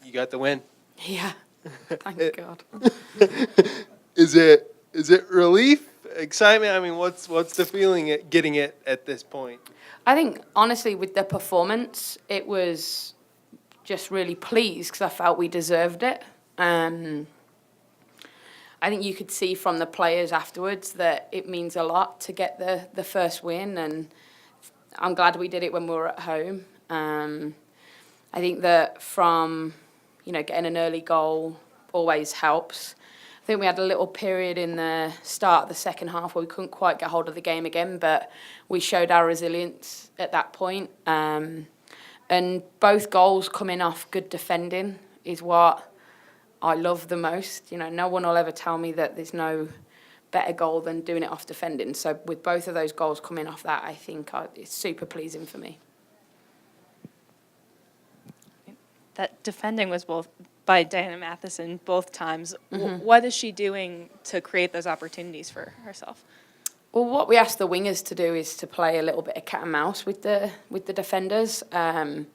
you got the win. Yeah, thank God. Is it relief, excitement? I mean, what's the feeling at getting it at this point? I think, honestly, with the performance, it was just really pleased because I felt we deserved it. I think you could see from the players afterwards that it means a lot to get the first win, and I'm glad we did it when we were at home. I think that from, getting an early goal always helps. I think we had a little period in the start of the second half where we couldn't quite get hold of the game again, but we showed our resilience at that point. And both goals coming off good defending is what I love the most. No one will ever tell me that there's no better goal than doing it off defending. So with both of those goals coming off that, I think it's super pleasing for me. That defending was both by Diana Matheson both times. Mm-hmm. What is she doing to create those opportunities for herself? Well, what we ask the wingers to do is to play a little bit of cat and mouse with the defenders, and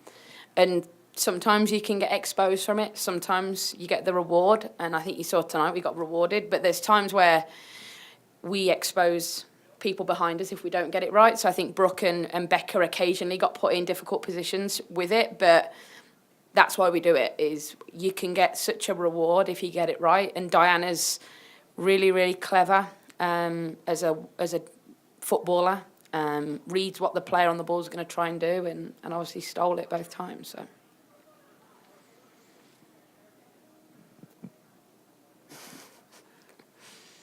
sometimes you can get exposed from it. Sometimes you get the reward, and I think you saw tonight we got rewarded. But there's times where we expose people behind us if we don't get it right. So I think Brooke and Becca occasionally got put in difficult positions with it, but that's why we do it, is you can get such a reward if you get it right. And Diana's really, really clever as a footballer, reads what the player on the ball is going to try and do, and obviously stole it both times.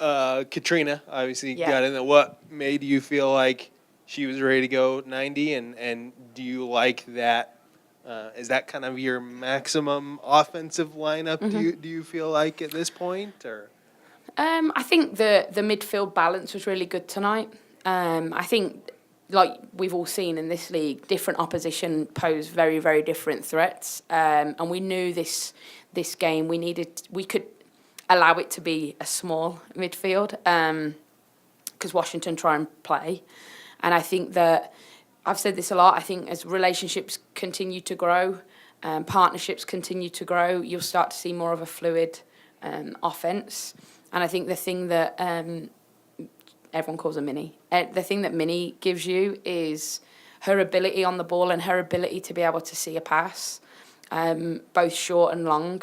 So. Katrina obviously Yeah. got in there. What made you feel like she was ready to go 90, and do you like that? Is that kind of your maximum offensive lineup? Mm-hmm. Do you feel like at this point, or? I think the midfield balance was really good tonight. I think, like we've all seen in this league, different opposition pose very, very different threats. And we knew this game we could allow it to be a small midfield because Washington try and play. And I think that, I've said this a lot, I think as relationships continue to grow, partnerships continue to grow, you'll start to see more of a fluid offence. And I think the thing that everyone calls her Minnie, the thing that Minnie gives you is her ability on the ball and her ability to be able to see a pass, both short and long,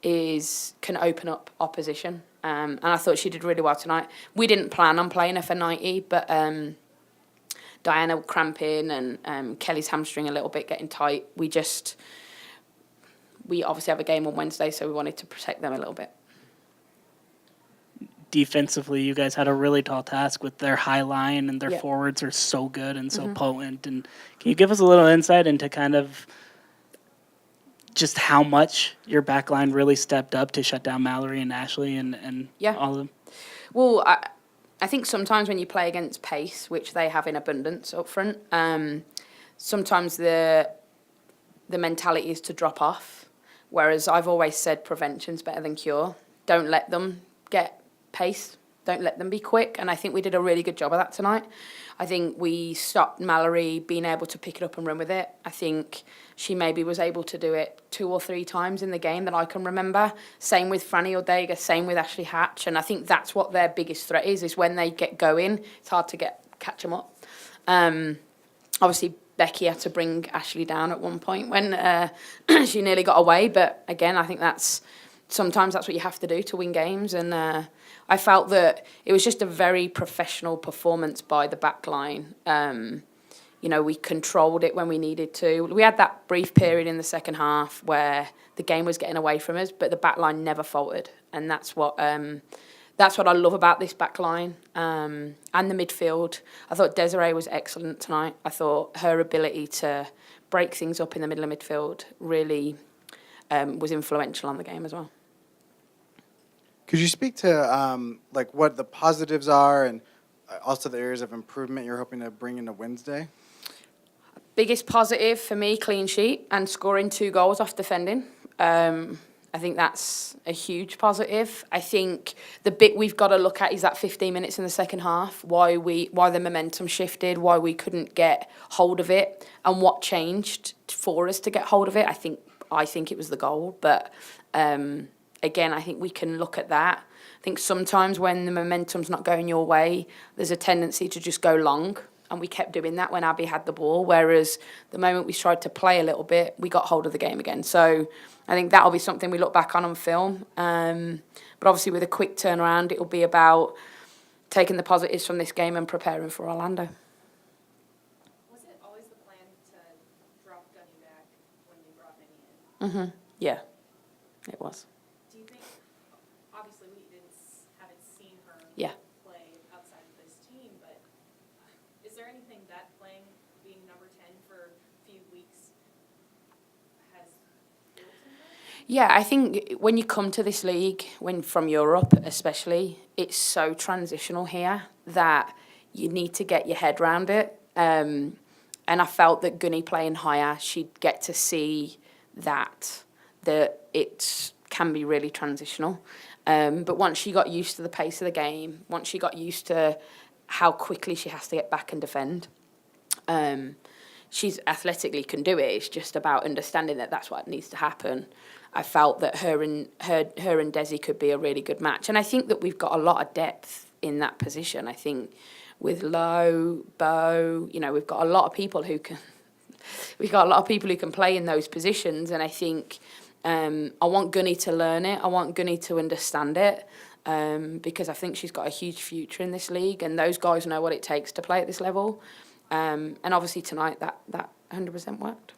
can open up opposition. And I thought she did really well tonight. We didn't plan on playing her for 90, but Diana would cramp in and Kelly's hamstring a little bit, getting tight. We obviously have a game on Wednesday, so we wanted to protect them a little bit. Defensively, you guys had a really tall task with their high line, and their forwards are so good and so potent. And can you give us a little insight into kind of just how much your back line really stepped up to shut down Mallory and Ashley and all of them? Well, I think sometimes when you play against pace, which they have in abundance up front, sometimes the mentality is to drop off. Whereas I've always said prevention's better than cure. Don't let them get pace. Don't let them be quick. And I think we did a really good job of that tonight. I think we stopped Mallory being able to pick it up and run with it. I think she maybe was able to do it 2 or 3 times in the game that I can remember. Same with Franny Ordega, same with Ashley Hatch. And I think that's what their biggest threat is when they get going, it's hard to catch them up. Obviously, Becky had to bring Ashley down at one point when she nearly got away. But again, I think sometimes that's what you have to do to win games. And I felt that it was just a very professional performance by the back line. We controlled it when we needed to. We had that brief period in the second half where the game was getting away from us, but the back line never faltered. And that's what I love about this back line and the midfield. I thought Desiree was excellent tonight. I thought her ability to break things up in the middle of midfield really was influential on the game as well. Could you speak to what the positives are and also the areas of improvement you're hoping to bring into Wednesday? Biggest positive for me, clean sheet and scoring 2 goals off defending. I think that's a huge positive. I think the bit we've got to look at is that 15 minutes in the second half, why the momentum shifted, why we couldn't get hold of it, and what changed for us to get hold of it. I think I think it was the goal. But again, I think we can look at that. I think sometimes when the momentum's not going your way, there's a tendency to just go long. And we kept doing that when Abby had the ball. Whereas the moment we tried to play a little bit, we got hold of the game again. So I think that'll be something we look back on film. But obviously with a quick turnaround, it'll be about taking the positives from this game and preparing for Orlando. Was it always the plan to drop Gunny back when you brought Minnie in? Yeah, it was. Do you think, obviously haven't seen her Yeah. play outside of this team, but is there anything that playing, being number 10 for a few weeks has built in her? Yeah, I think when you come to this league, when from Europe especially, it's so transitional here that you need to get your head around it. And I felt that Gunny playing higher, she'd get to see that it can be really transitional. But once she got used to the pace of the game, once she got used to how quickly she has to get back and defend, she's athletically can do it. It's just about understanding that that's what needs to happen. I felt that her and Desi could be a really good match, and I think that we've got a lot of depth in that position. I think with Lowe, Bo, we've got a lot of people who can. We've got a lot of people who can play in those positions, and I think I want Gunny to learn it. I want Gunny to understand it, because I think she's got a huge future in this league, and those guys know what it takes to play at this level. And obviously tonight that 100% worked.